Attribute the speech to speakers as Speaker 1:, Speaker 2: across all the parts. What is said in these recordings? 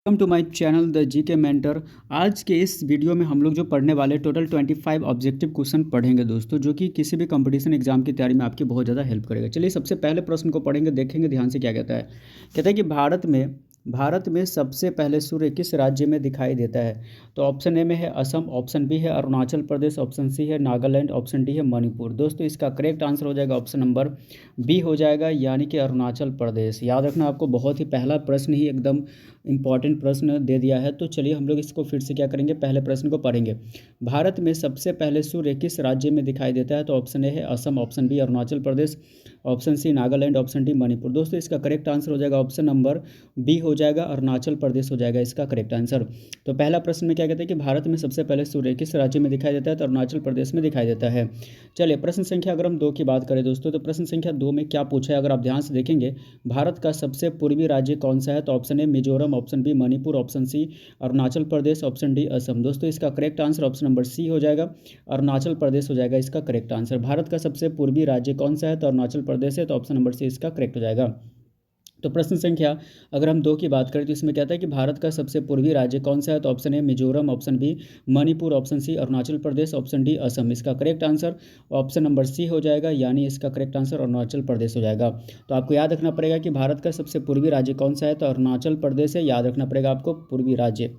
Speaker 1: Welcome to my channel the GK mentor. आज के इस वीडियो में हम लोग जो पढ़ने वाले टोटल 25 ऑब्जेक्टिव क्वेश्चन पढ़ेंगे दोस्तों, जो कि किसी भी कंपटीशन एग्जाम की तैयारी में आपकी बहुत ज़्यादा हेल्प करेगा। चलिए सबसे पहले प्रश्न को पढ़ेंगे, देखेंगे ध्यान से क्या कहता है। कहता है कि भारत में सबसे पहले सूर्य किस राज्य में दिखाई देता है। तो ऑप्शन ए में है असम, ऑप्शन बी है अरुणाचल प्रदेश, ऑप्शन सी है नागालैंड, ऑप्शन डी है मणिपुर। दोस्तों इसका करेक्ट आंसर हो जाएगा ऑप्शन नंबर बी हो जाएगा, यानी कि अरुणाचल प्रदेश। याद रखना, आपको बहुत ही पहला प्रश्न ही एकदम इंपॉर्टेंट प्रश्न दे दिया है। तो चलिए हम लोग इसको फिर से क्या करेंगे, पहले प्रश्न को पढ़ेंगे। भारत में सबसे पहले सूर्य किस राज्य में दिखाई देता है। तो ऑप्शन ए है Assam, option B Arunachal Pradesh, option C Nagaland, option D Manipur. दोस्तों इसका करेक्ट आंसर हो जाएगा ऑप्शन नंबर बी हो जाएगा, अरुणाचल प्रदेश हो जाएगा इसका करेक्ट आंसर। तो पहला प्रश्न में क्या कहते हैं कि भारत में सबसे पहले सूर्य किस राज्य में दिखाई देता है। तो अरुणाचल प्रदेश में दिखाई देता है। चलिए प्रश्न संख्या अगर हम 2 की बात करें दोस्तों, तो प्रश्न संख्या 2 में क्या पूछा है अगर आप ध्यान से देखेंगे, भारत का सबसे पूर्वी राज्य कौन सा है। तो option A Mizoram, option B Manipur, option C Arunachal Pradesh, option D Assam. दोस्तों इसका correct answer option number C हो जाएगा, अरुणाचल प्रदेश हो जाएगा इसका करेक्ट आंसर। भारत का सबसे पूर्वी राज्य कौन सा है। तो अरुणाचल प्रदेश है, तो ऑप्शन नंबर सी इसका करेक्ट हो जाएगा। तो प्रश्न संख्या अगर हम 2 की बात करें तो इसमें कहता है कि भारत का सबसे पूर्वी राज्य कौन सा है। तो option A Mizoram, option B Manipur, option C Arunachal Pradesh, option D Assam. इसका correct answer option number C हो जाएगा, यानी इसका करेक्ट आंसर अरुणाचल प्रदेश हो जाएगा। तो आपको याद रखना पड़ेगा कि भारत का सबसे पूर्वी राज्य कौन सा है। तो अरुणाचल प्रदेश है, याद रखना पड़ेगा आपको, पूर्वी राज्य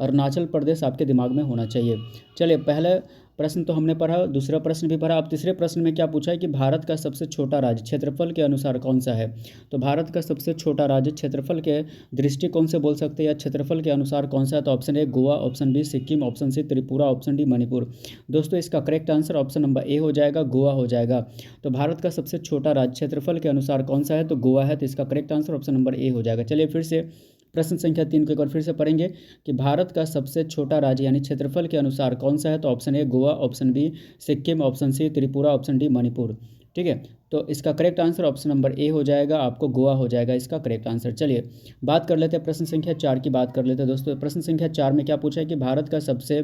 Speaker 1: अरुणाचल प्रदेश आपके दिमाग में होना चाहिए। चलिए पहले प्रश्न तो हमने पढ़ा, दूसरा प्रश्न भी पढ़ा। अब तीसरे प्रश्न में क्या पूछा है कि भारत का सबसे छोटा राज्य क्षेत्रफल के अनुसार कौन सा है। तो भारत का सबसे छोटा राज्य क्षेत्रफल के दृष्टिकोण से बोल सकते हैं या क्षेत्रफल के अनुसार कौन सा है। तो option A Goa, option B Sikkim, option C Tripura, option D Manipur. दोस्तों इसका correct answer option number A हो जाएगा, गोवा हो जाएगा। तो भारत का सबसे छोटा राज्य क्षेत्रफल के अनुसार कौन सा है। तो गोवा है, तो इसका correct answer option number A हो जाएगा। चलिए फिर से प्रश्न संख्या 3 को एक बार फिर से पढ़ेंगे कि भारत का सबसे छोटा राज्य यानी क्षेत्रफल के अनुसार कौन सा है। तो option A Goa, option B Sikkim, option C Tripura, option D Manipur. ठीक है, तो इसका correct answer option number A हो जाएगा, आपको गोवा हो जाएगा इसका करेक्ट आंसर। चलिए बात कर लेते हैं प्रश्न संख्या 4 की बात कर लेते हैं दोस्तों। प्रश्न संख्या 4 में क्या पूछा है कि भारत का सबसे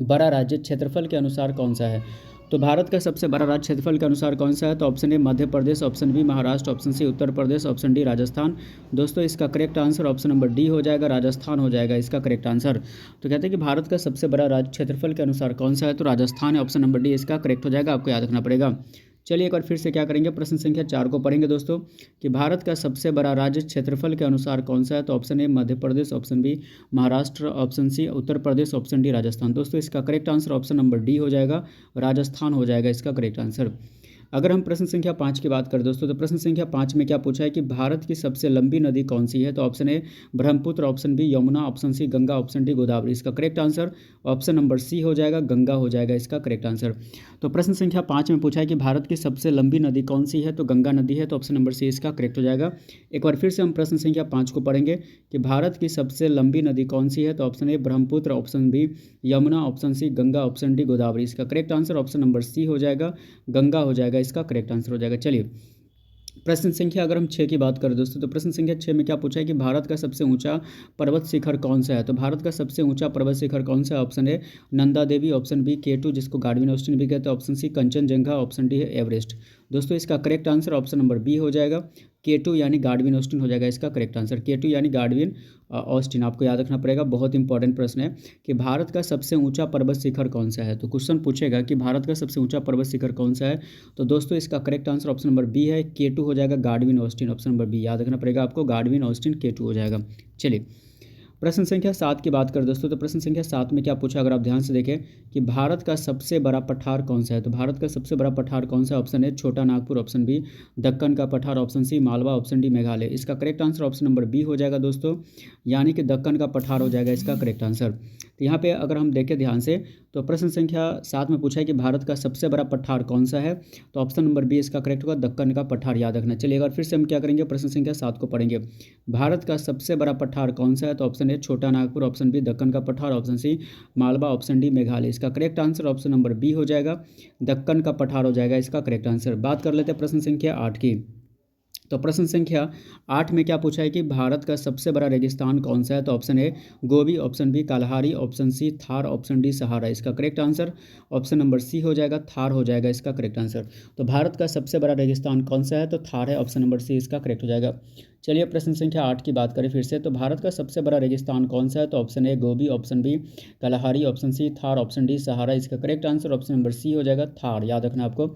Speaker 1: बड़ा राज्य क्षेत्रफल के अनुसार कौन सा है। तो भारत का सबसे बड़ा राज्य क्षेत्रफल के अनुसार कौन सा है। तो option A Madhya Pradesh, option B Maharashtra, option C Uttar Pradesh, option D Rajasthan. दोस्तों इसका correct answer option number D हो जाएगा, राजस्थान हो जाएगा इसका करेक्ट आंसर। तो कहते हैं कि भारत का सबसे बड़ा राज्य क्षेत्रफल के अनुसार कौन सा है। तो राजस्थान है, ऑप्शन नंबर डी इसका करेक्ट हो जाएगा, आपको याद रखना पड़ेगा। चलिए एक बार फिर से क्या करेंगे, प्रश्न संख्या 4 को पढ़ेंगे दोस्तों कि भारत का सबसे बड़ा राज्य क्षेत्रफल के अनुसार कौन सा है। तो option A Madhya Pradesh, option B Maharashtra, option C Uttar Pradesh, option D Rajasthan. दोस्तों इसका correct answer option number D हो जाएगा, राजस्थान हो जाएगा इसका करेक्ट आंसर। अगर हम प्रश्न संख्या 5 की बात करें दोस्तों, तो प्रश्न संख्या 5 में क्या पूछा है कि भारत की सबसे लंबी नदी कौन सी है। तो option A Brahmaputra, option B Yamuna, option C Ganga, option D Godavari. इसका correct answer option number C हो जाएगा, गंगा हो जाएगा इसका करेक्ट आंसर। तो प्रश्न संख्या 5 में पूछा है कि भारत की सबसे लंबी नदी कौन सी है। तो गंगा नदी है, तो ऑप्शन नंबर सी इसका करेक्ट हो जाएगा। एक बार फिर से हम प्रश्न संख्या 5 को पढ़ेंगे कि भारत की सबसे लंबी नदी कौन सी है। तो option A Brahmaputra, option B Yamuna, option C Ganga, option D Godavari. इसका correct answer option number C हो जाएगा, गंगा हो जाएगा इसका करेक्ट आंसर हो जाएगा। चलिए प्रश्न संख्या अगर हम 6 की बात करें दोस्तों, तो प्रश्न संख्या 6 में क्या पूछा है कि भारत का सबसे ऊंचा पर्वत शिखर कौन सा है। तो भारत का सबसे ऊंचा पर्वत शिखर कौन सा है। Option A Nanda Devi, option B K2 जिसको गार्डविन ऑस्टिन भी कहते हैं, option C Kanchenjunga, option D है एवरेस्ट। दोस्तों इसका correct answer option number B हो जाएगा, K2 यानी गार्डविन ऑस्टिन हो जाएगा इसका करेक्ट आंसर। K2 यानी गार्डविन ऑस्टिन, आपको याद रखना पड़ेगा, बहुत इंपॉर्टेंट प्रश्न है कि भारत का सबसे ऊंचा पर्वत शिखर कौन सा है। तो क्वेश्चन पूछेगा कि भारत का सबसे ऊंचा पर्वत शिखर कौन सा है। तो दोस्तों इसका correct answer option number B है, K2 हो जाएगा, Godwin Austen. Option number B याद रखना पड़ेगा आपको, गार्डविन ऑस्टिन K2 हो जाएगा। चलिए प्रश्न संख्या 7 की बात करें दोस्तों, तो प्रश्न संख्या 7 में क्या पूछा अगर आप ध्यान से देखें कि भारत का सबसे बड़ा पठार कौन सा है। तो भारत का सबसे बड़ा पठार कौन सा है। ऑप्शन ए छोटा नागपुर, ऑप्शन बी दक्कन का पठार, option C Malwa, option D Meghalaya. इसका correct answer option number B हो जाएगा दोस्तों, यानी कि दक्कन का पठार हो जाएगा इसका करेक्ट आंसर। तो यहाँ पे अगर हम देखें ध्यान से, तो प्रश्न संख्या 7 में पूछा है कि भारत का सबसे बड़ा पठार कौन सा है। तो ऑप्शन नंबर बी इसका करेक्ट होगा, दक्कन का पठार, याद रखना। चलिए एक बार फिर से हम क्या करेंगे, प्रश्न संख्या 7 को पढ़ेंगे। भारत का सबसे बड़ा पठार कौन सा है। तो ऑप्शन ए छोटा नागपुर, ऑप्शन बी दक्कन का पठार, option C Malwa, option D Meghalaya. इसका correct answer option number B हो जाएगा, दक्कन का पठार हो जाएगा इसका करेक्ट आंसर। बात कर लेते हैं प्रश्न संख्या 8 की। तो प्रश्न संख्या 8 में क्या पूछा है कि भारत का सबसे बड़ा रेगिस्तान कौन सा है? तो option A Gobi, option B Kalahari, option C Thar, option D Sahara. इसका correct answer option number C हो जाएगा, थार हो जाएगा इसका करेक्ट आंसर। तो भारत का सबसे बड़ा रेगिस्तान कौन सा है? तो थार है, ऑप्शन नंबर सी इसका करेक्ट हो जाएगा। चलिए प्रश्न संख्या 8 की बात करें फिर से। तो भारत का सबसे बड़ा रेगिस्तान कौन सा है? तो option A Gobi, option B Kalahari, option C Thar, option D Sahara. इसका correct answer option number C हो जाएगा, थार। याद रखना आपको।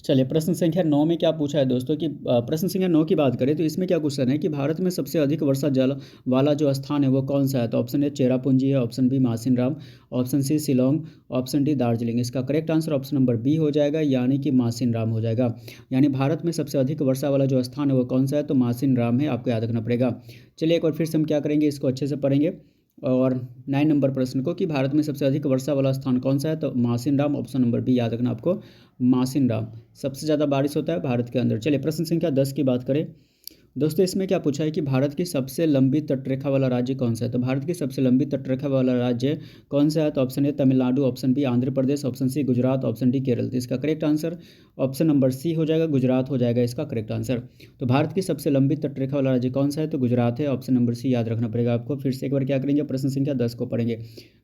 Speaker 1: चलिए प्रश्न संख्या 9 में क्या पूछा है दोस्तों कि प्रश्न संख्या 9 की बात करें तो इसमें क्या क्वेश्चन है कि भारत में सबसे अधिक वर्षा जल वाला जो स्थान है वो कौन सा है? तो ऑप्शन ए चेरापूंजी है, option B Mawsynram, option C Shillong, option D Darjeeling. इसका correct answer option number B हो जाएगा, यानी कि मासिन राम हो जाएगा। यानी भारत में सबसे अधिक वर्षा वाला जो स्थान है वो कौन सा है? तो मासिन राम है, आपको याद रखना पड़ेगा। चलिए एक बार फिर से हम क्या करेंगे, इसको अच्छे से पढ़ेंगे। और 9 नंबर प्रश्न को कि भारत में सबसे अधिक वर्षा वाला स्थान कौन सा है? तो मासिन राम, ऑप्शन नंबर बी याद रखना आपको, मासिन राम। सबसे ज़्यादा बारिश होता है भारत के अंदर। चलिए प्रश्न संख्या 10 की बात करें दोस्तों, इसमें क्या पूछा है कि भारत की सबसे लंबी तटरेखा वाला राज्य कौन सा है? तो भारत की सबसे लंबी तटरेखा वाला राज्य कौन सा है? तो option A Tamil Nadu, option B Andhra Pradesh, option C Gujarat, option D Kerala. तो इसका correct answer option number C हो जाएगा, गुजरात हो जाएगा इसका करेक्ट आंसर। तो भारत की सबसे लंबी तटरेखा वाला राज्य कौन सा है? तो गुजरात है, ऑप्शन नंबर सी याद रखना पड़ेगा आपको। फिर से एक बार क्या करेंगे, प्रश्न संख्या 10 को पढ़ेंगे।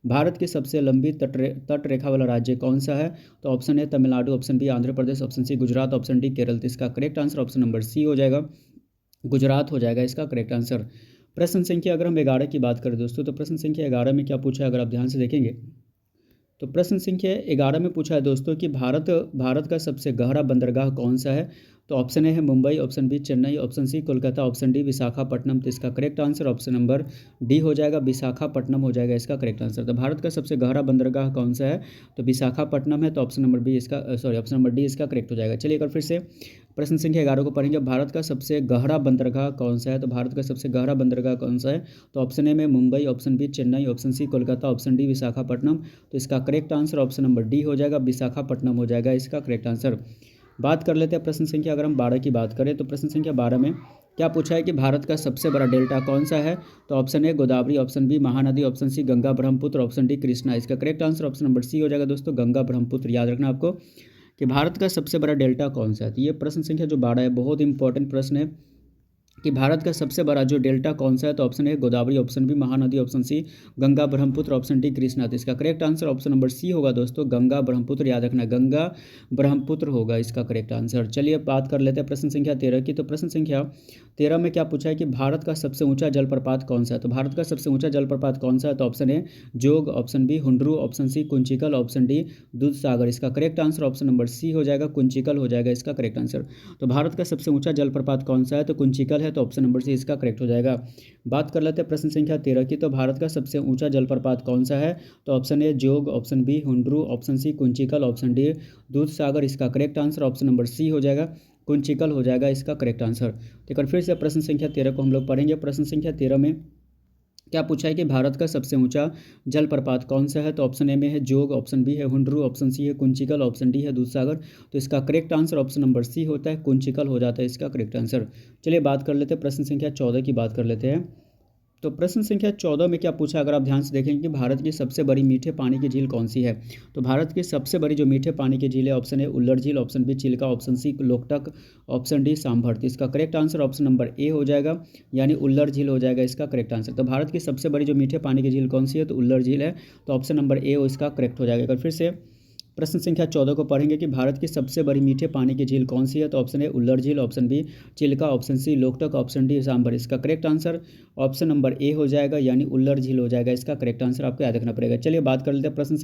Speaker 1: भारत की सबसे लंबी तटरेखा वाला राज्य कौन सा है? तो option A Tamil Nadu, option B Andhra Pradesh, option C Gujarat, option D Kerala. तो इसका correct answer option number C हो जाएगा, गुजरात हो जाएगा इसका करेक्ट आंसर। प्रश्न संख्या अगर हम 11 की बात करें दोस्तों, तो प्रश्न संख्या 11 में क्या पूछा है अगर आप ध्यान से देखेंगे तो प्रश्न संख्या 11 में पूछा है दोस्तों कि भारत का सबसे गहरा बंदरगाह कौन सा है? तो ऑप्शन ए है Mumbai, option B Chennai, option C Kolkata, option D Visakhapatnam. तो इसका correct answer option number D हो जाएगा, विशाखापट्टनम हो जाएगा इसका करेक्ट आंसर। तो भारत का सबसे गहरा बंदरगाह कौन सा है? तो विशाखापट्टनम है, तो ऑप्शन नंबर बी इसका ऑप्शन नंबर डी इसका करेक्ट हो जाएगा। चलिए एक बार फिर से प्रश्न संख्या 11 को पढ़ेंगे। भारत का सबसे गहरा बंदरगाह कौन सा है? तो भारत का सबसे गहरा बंदरगाह कौन सा है? तो ऑप्शन ए में Mumbai, option B Chennai, option C Kolkata, option D Visakhapatnam. तो इसका correct answer option number D हो जाएगा, विशाखापट्टनम हो जाएगा इसका करेक्ट आंसर। बात कर लेते हैं प्रश्न संख्या अगर हम 12 की बात करें तो प्रश्न संख्या 12 में क्या पूछा है कि भारत का सबसे बड़ा डेल्टा कौन सा है? तो option A Godavari, option B Mahanadi, option C Ganga Brahmaputra, option D Krishna. इसका correct answer option number C हो जाएगा दोस्तों, गंगा ब्रह्मपुत्र। याद रखना आपको कि भारत का सबसे बड़ा डेल्टा कौन सा है। तो ये प्रश्न संख्या जो 12 है बहुत इंपॉर्टेंट प्रश्न है कि भारत का सबसे बड़ा जो डेल्टा कौन सा है? तो option A Godavari, option B Mahanadi, option C Ganga Brahmaputra, option D Krishna. तो इसका correct answer option number C होगा दोस्तों, गंगा ब्रह्मपुत्र। याद रखना गंगा ब्रह्मपुत्र होगा इसका करेक्ट आंसर। चलिए बात कर लेते हैं प्रश्न संख्या 13 की। तो प्रश्न संख्या 13 में क्या पूछा है कि भारत का सबसे ऊंचा जलप्रपात कौन सा है? तो भारत का सबसे ऊंचा जलप्रपात कौन सा है? तो option A Jog, option B Hundru, option C Kunchikal, option D Dudh Sagar. इसका correct answer option number C हो जाएगा, कुंचिकल हो जाएगा इसका करेक्ट आंसर। तो भारत का सबसे ऊंचा जलप्रपात कौन सा है? तो कुंचिकल है, तो ऑप्शन नंबर सी इसका करेक्ट हो जाएगा। बात कर लेते हैं प्रश्न संख्या 13 की। तो भारत का सबसे ऊंचा जलप्रपात कौन सा है? तो option A Jog, option B Hundru, option C Kunchikal, option D Dudh Sagar. इसका correct answer option number C हो जाएगा, कुंचिकल हो जाएगा इसका करेक्ट आंसर। तो एक बार फिर से प्रश्न संख्या 13 को हम लोग पढ़ेंगे। प्रश्न संख्या 13 में क्या पूछा है कि भारत का सबसे ऊंचा जलप्रपात कौन सा है? तो ऑप्शन ए में है जोग, ऑप्शन बी है हुंड्रू, ऑप्शन सी है कुंचिकल, ऑप्शन डी है दूधसागर। तो इसका correct answer option number C होता है, कुंचिकल हो जाता है इसका करेक्ट आंसर। चलिए बात कर लेते हैं प्रश्न संख्या 14 की बात कर लेते हैं। तो प्रश्न संख्या 14 में क्या पूछा अगर आप ध्यान से देखेंगे कि भारत की सबसे बड़ी मीठे पानी की झील कौन सी है? तो भारत की सबसे बड़ी जो मीठे पानी की झील है, ऑप्शन ए उल्लर झील, option B Chilika, option C Loktak, option D Sambhar. तो इसका correct answer option number A हो जाएगा, यानी उल्लर झील हो जाएगा इसका करेक्ट आंसर। तो भारत की सबसे बड़ी जो मीठे पानी की झील कौन सी है? तो उल्लर झील है, तो ऑप्शन नंबर ए इसका करेक्ट हो जाएगा। फिर से प्रश्न संख्या 14 को पढ़ेंगे कि भारत की सबसे बड़ी मीठे पानी की झील कौन सी है? तो ऑप्शन ए उल्लर झील, option B Chilika, option C Loktak, option D Sambhar. इसका correct answer option number A हो जाएगा, यानी उल्लर झील हो जाएगा इसका करेक्ट आंसर, आपको याद रखना पड़ेगा। चलिए बात कर लेते हैं प्रश्न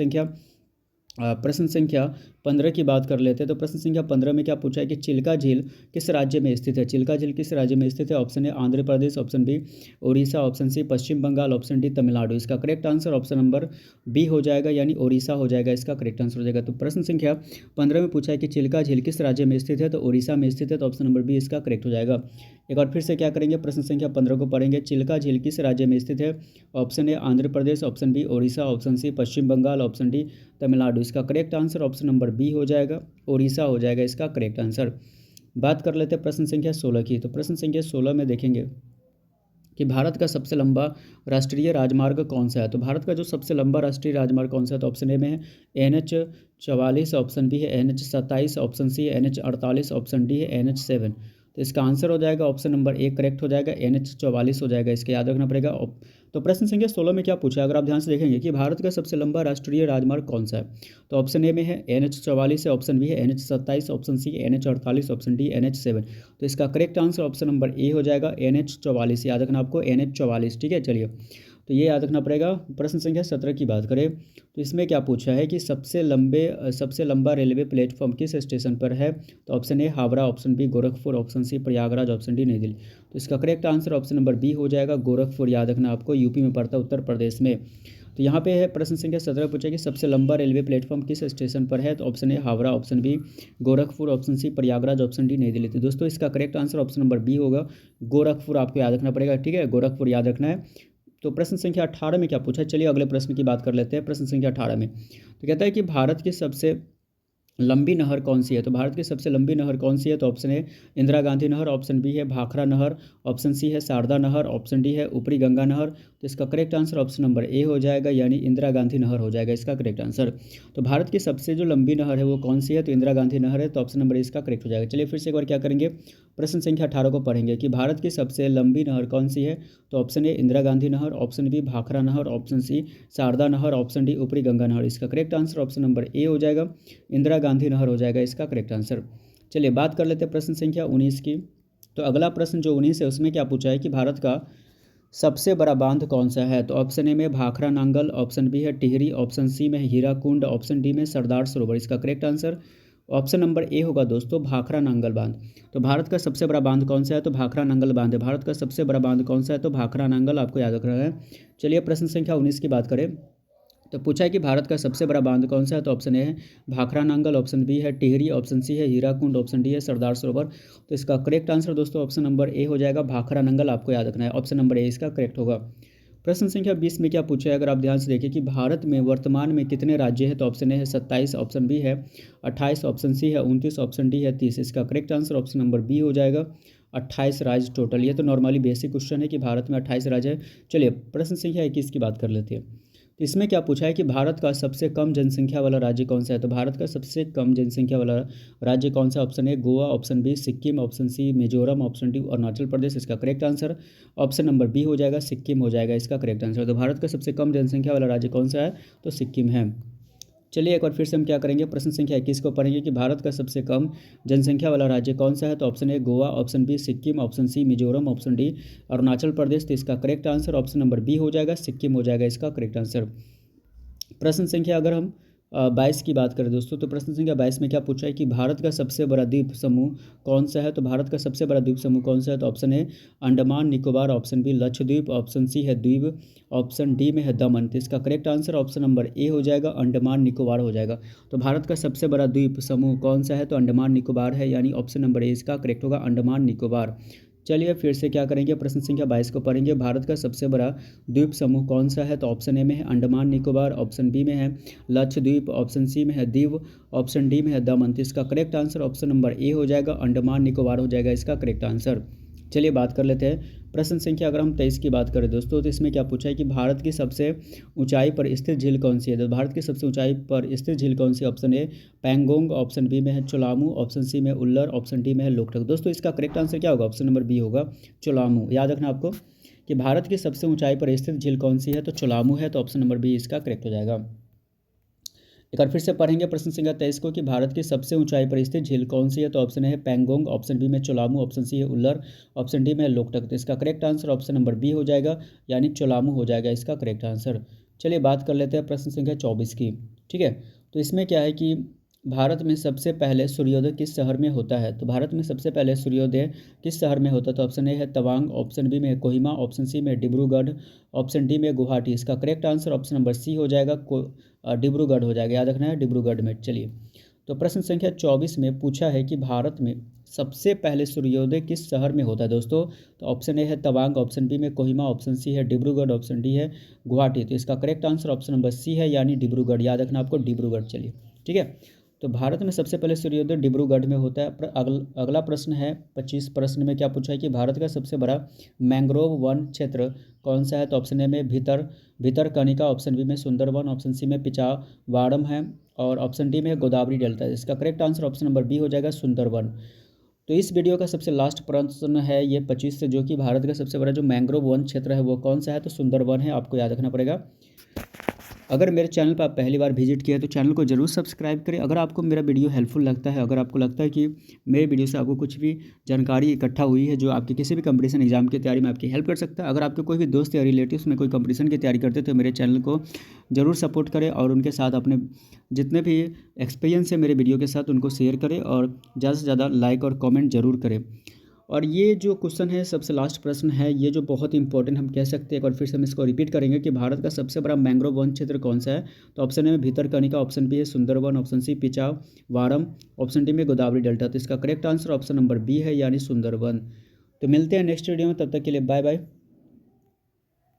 Speaker 1: संख्या 15 की बात कर लेते हैं। तो प्रश्न संख्या 15 में क्या पूछा है कि चिल्का झील किस राज्य में स्थित है? चिल्का झील किस राज्य में स्थित है? Option A Andhra Pradesh, option B Odisha, option C Paschim Bangal, option D Tamil Nadu. इसका correct answer option number B हो जाएगा, यानी ओडिशा हो जाएगा इसका करेक्ट आंसर हो जाएगा। तो प्रश्न संख्या 15 में पूछा है कि चिल्का झील किस राज्य में स्थित है? तो ओडिशा में स्थित है, तो ऑप्शन नंबर बी इसका करेक्ट हो जाएगा। एक बार फिर से क्या करेंगे, प्रश्न संख्या 15 को पढ़ेंगे। चिल्का झील किस राज्य में स्थित है? Option A Andhra Pradesh, option B Odisha, option C Paschim Bangal, option D Tamil Nadu. इसका correct answer option number B हो जाएगा, ओडिशा हो जाएगा इसका करेक्ट आंसर। बात कर लेते हैं प्रश्न संख्या 16 की। तो प्रश्न संख्या 16 में देखेंगे कि भारत का सबसे लंबा राष्ट्रीय राजमार्ग कौन सा है? तो भारत का जो सबसे लंबा राष्ट्रीय राजमार्ग कौन सा है? तो ऑप्शन ए में है NH 44, ऑप्शन बी है NH 27, ऑप्शन सी है NH 48, ऑप्शन डी है NH 7। तो इसका आंसर हो जाएगा ऑप्शन नंबर ए करेक्ट हो जाएगा, NH44 हो जाएगा, इसका याद रखना पड़ेगा। तो प्रश्न संख्या 16 में क्या पूछा है, अगर आप ध्यान से देखेंगे कि भारत का सबसे लंबा राष्ट्रीय राजमार्ग कौन सा है, तो ऑप्शन ए में है NH44 है, ऑप्शन बी है NH27, option C NH48, option D NH7। तो इसका correct answer option number A हो जाएगा NH44, याद रखना आपको NH44, ठीक है। चलिए, तो ये याद रखना पड़ेगा। प्रश्न संख्या 17 की बात करें तो इसमें क्या पूछा है कि सबसे लंबा रेलवे प्लेटफॉर्म किस स्टेशन पर है, तो option A Howrah, option B Gorakhpur, option C Prayagraj, option D Nai Delhi. तो इसका correct answer option number B हो जाएगा गोरखपुर, याद रखना आपको, यूपी में पड़ता है, उत्तर प्रदेश में। तो यहाँ पे है प्रश्न संख्या 17 पूछा कि सबसे लंबा रेलवे प्लेटफॉर्म किस स्टेशन पर है, तो option A Howrah, option B Gorakhpur, option C Prayagraj, option D Nai Delhi. तो दोस्तों इसका correct answer option number B होगा गोरखपुर, आपको याद रखना पड़ेगा, ठीक है, गोरखपुर याद रखना है। तो प्रश्न संख्या 18 में क्या पूछा है, चलिए अगले प्रश्न की बात कर लेते हैं। प्रश्न संख्या 18 में तो कहता है कि भारत की सबसे लंबी नहर कौन सी है, तो भारत की सबसे लंबी नहर कौन सी है, तो ऑप्शन ए इंदिरा गांधी नहर, ऑप्शन बी है भाखड़ा नहर, ऑप्शन सी है शारदा नहर, ऑप्शन डी है ऊपरी गंगा नहर। तो इसका correct answer option number A हो जाएगा, यानी इंदिरा गांधी नहर हो जाएगा इसका करेक्ट आंसर। तो भारत की सबसे जो लंबी नहर है वो कौन सी है, तो इंदिरा गांधी नहर है, तो ऑप्शन नंबर ए इसका करेक्ट हो जाएगा। चलिए फिर से एक बार क्या करेंगे, प्रश्न संख्या 18 को पढ़ेंगे कि भारत की सबसे लंबी नहर कौन सी है, तो ऑप्शन ए इंदिरा गांधी नहर, ऑप्शन बी भाखड़ा नहर, ऑप्शन सी शारदा नहर, ऑप्शन डी ऊपरी गंगा नहर। इसका correct answer option number A हो जाएगा, इंदिरा गांधी नहर हो जाएगा इसका करेक्ट आंसर। चलिए बात कर लेते हैं प्रश्न संख्या 19 की। तो अगला प्रश्न जो 19 है उसमें क्या पूछा है कि भारत का सबसे बड़ा बांध कौन सा है, तो ऑप्शन ए में भाखड़ा नांगल, ऑप्शन बी है टिहरी, ऑप्शन सी में हीराकुंड, ऑप्शन डी में सरदार सरोवर। इसका करेक्ट आंसर ऑप्शन नंबर ए होगा दोस्तों, भाखड़ा नांगल बांध। तो भारत का सबसे बड़ा बांध कौन सा है, तो भाखड़ा नांगल बांध है। भारत का सबसे बड़ा बांध कौन सा है, तो भाखड़ा नांगल, आपको याद रखना है। चलिए प्रश्न संख्या 19 की बात करें तो पूछा है कि भारत का सबसे बड़ा बांध कौन सा है, तो ऑप्शन ए है भाखड़ा नांगल, ऑप्शन बी है टिहरी, ऑप्शन सी है हीराकुंड, ऑप्शन डी है सरदार सरोवर। तो इसका करेक्ट आंसर दोस्तों ऑप्शन नंबर ए हो जाएगा, भाखड़ा नांगल, आपको याद रखना है, ऑप्शन नंबर ए इसका करेक्ट होगा। प्रश्न संख्या 20 में क्या पूछा है, अगर आप ध्यान से देखें कि भारत में वर्तमान में कितने राज्य हैं, तो ऑप्शन ए है 27, ऑप्शन बी है 28, ऑप्शन सी है 29, ऑप्शन डी है 30। इसका correct answer option number B हो जाएगा, 28 राज्य टोटल। ये तो नॉर्मली बेसिक क्वेश्चन है कि भारत में 28 राज्य है। चलिए प्रश्न संख्या 21 की बात कर लेते हैं। तो इसमें क्या पूछा है कि भारत का सबसे कम जनसंख्या वाला राज्य कौन सा है, तो भारत का सबसे कम जनसंख्या वाला राज्य कौन सा, option A Goa, option B Sikkim, option C Mizoram, option D Arunachal Pradesh. इसका correct answer option number B हो जाएगा, सिक्किम हो जाएगा इसका करेक्ट आंसर। तो भारत का सबसे कम जनसंख्या वाला राज्य कौन सा है, तो सिक्किम है। चलिए एक बार फिर से हम क्या करेंगे, प्रश्न संख्या 21 को पढ़ेंगे कि भारत का सबसे कम जनसंख्या वाला राज्य कौन सा है, तो option A Goa, option B Sikkim, option C Mizoram, option D Arunachal Pradesh. तो इसका correct answer option number B हो जाएगा, सिक्किम हो जाएगा इसका करेक्ट आंसर। प्रश्न संख्या अगर हम 22 की बात करें दोस्तों, तो प्रश्न संख्या 22 में क्या पूछा है कि भारत का सबसे बड़ा द्वीप समूह कौन सा है, तो भारत का सबसे बड़ा द्वीप समूह कौन सा है, तो option A Andaman Nicobar, option B Lakshadweep, option C है द्वीप, ऑप्शन डी में है दमन। तो इसका correct answer option number A हो जाएगा, अंडमान निकोबार हो जाएगा। तो भारत का सबसे बड़ा द्वीप समूह कौन सा है, तो अंडमान निकोबार है, यानी ऑप्शन नंबर ए इसका करेक्ट होगा, अंडमान निकोबार। चलिए फिर से क्या करेंगे, प्रश्न संख्या 22 को पढ़ेंगे, भारत का सबसे बड़ा द्वीप समूह कौन सा है, तो ऑप्शन ए में है अंडमान निकोबार, ऑप्शन बी में है लक्षद्वीप, ऑप्शन सी में है दीव, ऑप्शन डी में है दमन। तो इसका correct answer option number A हो जाएगा, अंडमान निकोबार हो जाएगा इसका करेक्ट आंसर। चलिए बात कर लेते हैं प्रश्न संख्या अगर हम 23 की बात करें दोस्तों, तो इसमें क्या पूछा है कि भारत की सबसे ऊंचाई पर स्थित झील कौन सी है, तो भारत की सबसे ऊंचाई पर स्थित झील कौन सी है, option A Pangong, option B में है चोलामू, ऑप्शन सी में उल्लर, ऑप्शन डी में है लोकटक। दोस्तों इसका करेक्ट आंसर क्या होगा, ऑप्शन नंबर बी होगा, चोलामू। याद रखना आपको कि भारत की सबसे ऊंचाई पर स्थित झील कौन सी है, तो चोलामू है, तो ऑप्शन नंबर बी इसका करेक्ट हो जाएगा। एक बार फिर से पढ़ेंगे प्रश्न संख्या 23 को कि भारत की सबसे ऊंचाई पर स्थित झील कौन सी है, तो ऑप्शन ए है पैंगोंग, ऑप्शन बी में चोलामू, ऑप्शन सी है उल्लर, ऑप्शन डी में है लोकटक। तो इसका correct answer option number B हो जाएगा, यानी चोलामू हो जाएगा इसका करेक्ट आंसर। चलिए बात कर लेते हैं प्रश्न संख्या 24 की, ठीक है। तो इसमें क्या है कि भारत में सबसे पहले सूर्योदय किस शहर में होता है, तो भारत में सबसे पहले सूर्योदय किस शहर में होता है, तो ऑप्शन ए है तवांग, ऑप्शन बी में है कोहिमा, ऑप्शन सी में डिब्रूगढ़, ऑप्शन डी में गुवाहाटी। इसका correct answer option number C हो जाएगा, डिब्रूगढ़ हो जाएगा, याद रखना है डिब्रूगढ़ में। चलिए तो प्रश्न संख्या 24 में पूछा है कि भारत में सबसे पहले सूर्योदय किस शहर में होता है दोस्तों, तो ऑप्शन ए है तवांग, ऑप्शन बी में कोहिमा, ऑप्शन सी है डिब्रूगढ़, ऑप्शन डी है गुवाहाटी। तो इसका correct answer option number C है, यानी डिब्रूगढ़, याद रखना आपको डिब्रूगढ़। चलिए ठीक है, तो भारत में सबसे पहले सूर्योदय डिब्रूगढ़ में होता है। अगला प्रश्न है 25 प्रश्न में क्या पूछा है कि भारत का सबसे बड़ा मैंग्रोव वन क्षेत्र कौन सा है, तो ऑप्शन ए में भितरकनिका, ऑप्शन बी में सुंदरवन, ऑप्शन सी में पिचावाड़म है और ऑप्शन डी में गोदावरी डेल्टा। इसका correct answer option number B हो जाएगा, सुंदरवन। तो इस वीडियो का सबसे लास्ट प्रश्न है ये 25 से, जो कि भारत का सबसे बड़ा जो मैंग्रोव वन क्षेत्र है वो कौन सा है? तो सुंदरवन है, आपको याद रखना पड़ेगा। अगर मेरे चैनल पर आप पहली बार विजिट किया तो चैनल को जरूर सब्सक्राइब करें। अगर आपको मेरा वीडियो हेल्पफुल लगता है, अगर आपको लगता है कि मेरे वीडियो से आपको कुछ भी जानकारी इकट्ठा हुई है जो आपके किसी भी कंपटीशन एग्जाम की तैयारी में आपकी हेल्प कर सकता है, अगर आपके कोई भी दोस्त या रिलेटिव्स में कोई कंपटीशन की तैयारी करते हैं तो मेरे चैनल को ज़रूर सपोर्ट करें और उनके साथ अपने जितने भी एक्सपीरियंस है मेरे वीडियो के साथ उनको शेयर करें और ज़्यादा से ज़्यादा लाइक और कमेंट जरूर करें। और ये जो क्वेश्चन है सबसे लास्ट प्रश्न है, ये जो बहुत इंपॉर्टेंट हम कह सकते हैं, एक बार फिर से हम इसको रिपीट करेंगे कि भारत का सबसे बड़ा मैंग्रोव वन क्षेत्र कौन सा है? तो ऑप्शन ए में भितरकनिका, ऑप्शन बी है Sundarban, option C Pichavaram, option D में गोदावरी डेल्टा। तो इसका correct answer option number B है, यानी सुंदरवन। तो मिलते हैं नेक्स्ट वीडियो में, तब तक के लिए बाय बाय।